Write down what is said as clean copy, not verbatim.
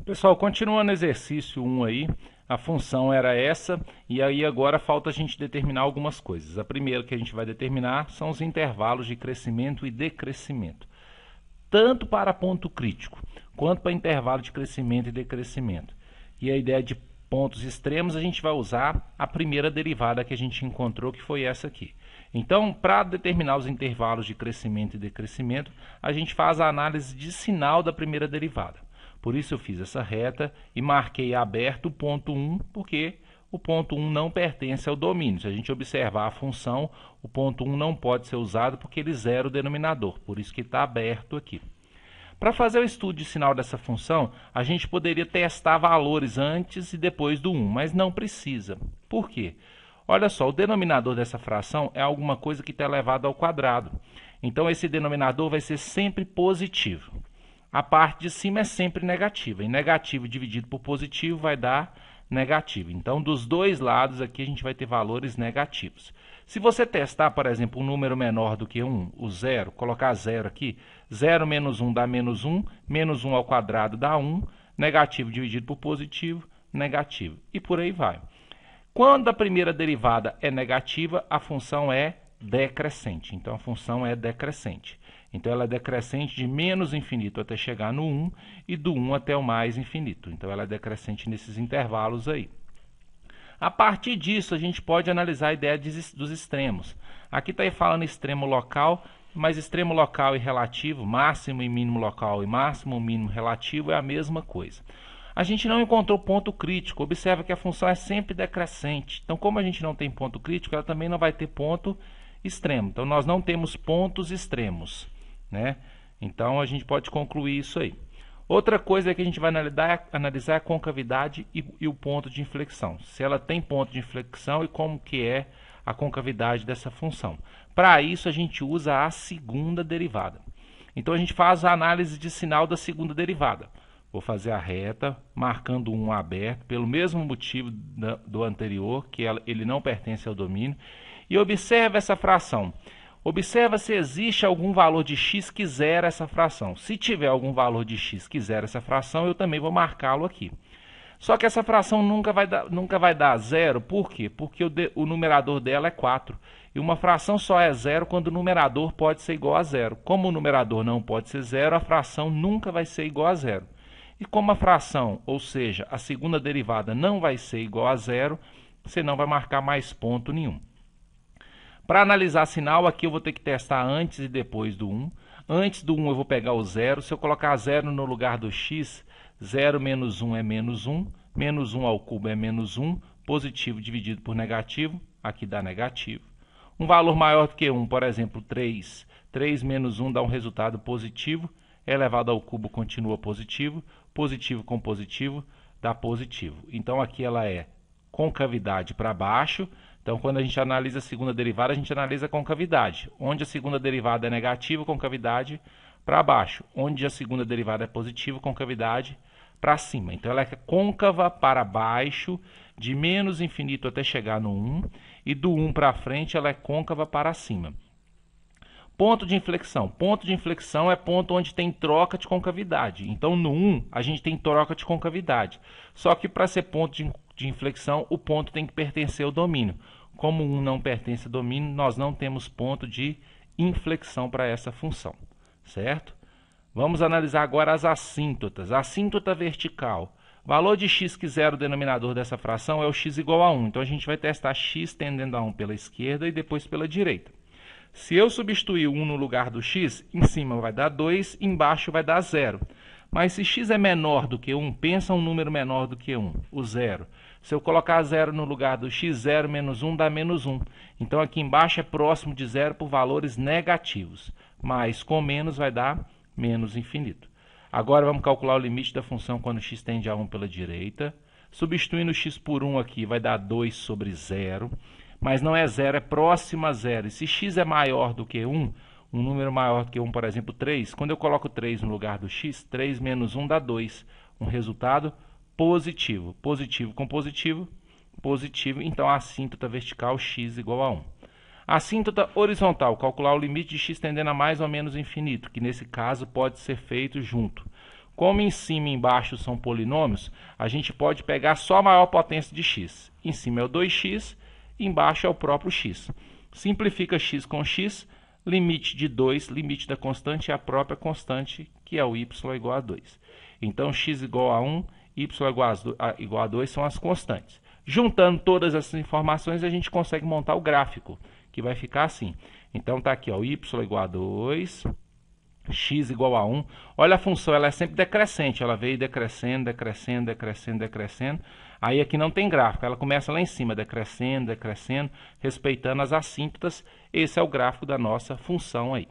Pessoal, continuando o exercício 1 aí, a função era essa, e aí agora falta a gente determinar algumas coisas. A primeira que a gente vai determinar são os intervalos de crescimento e decrescimento, tanto para ponto crítico, quanto para intervalo de crescimento e decrescimento. E a ideia de pontos extremos, a gente vai usar a primeira derivada que a gente encontrou, que foi essa aqui. Então, para determinar os intervalos de crescimento e decrescimento, a gente faz a análise de sinal da primeira derivada. Por isso eu fiz essa reta e marquei aberto o ponto 1, porque o ponto 1 não pertence ao domínio. Se a gente observar a função, o ponto 1 não pode ser usado porque ele zera o denominador, por isso que está aberto aqui. Para fazer o estudo de sinal dessa função, a gente poderia testar valores antes e depois do 1, mas não precisa. Por quê? Olha só, o denominador dessa fração é alguma coisa que está elevado ao quadrado. Então esse denominador vai ser sempre positivo. A parte de cima é sempre negativa, e negativo dividido por positivo vai dar negativo. Então, dos dois lados aqui a gente vai ter valores negativos. Se você testar, por exemplo, um número menor do que 1, o zero, colocar zero aqui, 0 menos 1 dá menos 1 ao quadrado dá 1, negativo dividido por positivo, negativo, e por aí vai. Quando a primeira derivada é negativa, a função é decrescente. Então, a função é decrescente. Então, ela é decrescente de menos infinito até chegar no 1 e do 1 até o mais infinito. Então, ela é decrescente nesses intervalos aí. A partir disso, a gente pode analisar a ideia dos extremos. Aqui está falando extremo local, mas extremo local e relativo, máximo e mínimo local e máximo e mínimo relativo é a mesma coisa. A gente não encontrou ponto crítico. Observa que a função é sempre decrescente. Então, como a gente não tem ponto crítico, ela também não vai ter ponto extremo. Então, nós não temos pontos extremos, né? Então, a gente pode concluir isso aí. Outra coisa que a gente vai analisar é a concavidade e o ponto de inflexão. Se ela tem ponto de inflexão e como que é a concavidade dessa função. Para isso, a gente usa a segunda derivada. Então, a gente faz a análise de sinal da segunda derivada. Vou fazer a reta, marcando um aberto, pelo mesmo motivo do anterior, que ele não pertence ao domínio. E observa essa fração. Observa se existe algum valor de x que zera essa fração. Se tiver algum valor de x que zera essa fração, eu também vou marcá-lo aqui. Só que essa fração nunca vai dar zero. Por quê? Porque o numerador dela é 4. E uma fração só é zero quando o numerador pode ser igual a zero. Como o numerador não pode ser zero, a fração nunca vai ser igual a zero. E como a fração, ou seja, a segunda derivada não vai ser igual a zero, você não vai marcar mais ponto nenhum. Para analisar sinal, aqui eu vou ter que testar antes e depois do 1. Antes do 1 eu vou pegar o zero. Se eu colocar zero no lugar do x, 0 menos 1 é menos 1. Menos 1 ao cubo é menos 1. Positivo dividido por negativo, aqui dá negativo. Um valor maior do que 1, por exemplo, 3. 3 menos 1 dá um resultado positivo. Elevado ao cubo continua positivo. Positivo com positivo dá positivo. Então, aqui ela é concavidade para baixo. Então, quando a gente analisa a segunda derivada, a gente analisa a concavidade. Onde a segunda derivada é negativa, concavidade para baixo. Onde a segunda derivada é positiva, concavidade para cima. Então, ela é côncava para baixo, de menos infinito até chegar no 1. E do 1 para frente, ela é côncava para cima. Ponto de inflexão. Ponto de inflexão é ponto onde tem troca de concavidade. Então, no 1, a gente tem troca de concavidade. Só que para ser ponto de inflexão, o ponto tem que pertencer ao domínio. Como 1 não pertence ao domínio, nós não temos ponto de inflexão para essa função, certo? Vamos analisar agora as assíntotas. Assíntota vertical. Valor de x que zera o denominador dessa fração é o x igual a 1. Então, a gente vai testar x tendendo a 1 pela esquerda e depois pela direita. Se eu substituir 1 no lugar do x, em cima vai dar 2, embaixo vai dar 0. Mas se x é menor do que 1, pensa um número menor do que 1, o 0. Se eu colocar 0 no lugar do x, 0 menos 1 dá menos 1. Então, aqui embaixo é próximo de 0 por valores negativos. Mais com menos vai dar menos infinito. Agora, vamos calcular o limite da função quando x tende a 1 pela direita. Substituindo x por 1 aqui, vai dar 2 sobre 0. Mas não é 0, é próximo a 0. E se x é maior do que 1, um número maior do que 1, por exemplo, 3, quando eu coloco 3 no lugar do x, 3 menos 1 dá 2. Um resultado positivo. Positivo com positivo, positivo. Então, a assíntota vertical x igual a 1. A assíntota horizontal, calcular o limite de x tendendo a mais ou menos infinito, que nesse caso pode ser feito junto. Como em cima e embaixo são polinômios, a gente pode pegar só a maior potência de x. Em cima é o 2x, embaixo é o próprio x. Simplifica x com x, limite de 2, limite da constante é a própria constante, que é o y igual a 2. Então, x igual a 1, y igual a 2 são as constantes. Juntando todas essas informações, a gente consegue montar o gráfico, que vai ficar assim. Então, está aqui, ó, y igual a 2, x igual a 1. Olha a função, ela é sempre decrescente, ela veio decrescendo, decrescendo, decrescendo, decrescendo. Aí aqui não tem gráfico, ela começa lá em cima, decrescendo, decrescendo, respeitando as assíntotas. Esse é o gráfico da nossa função aí.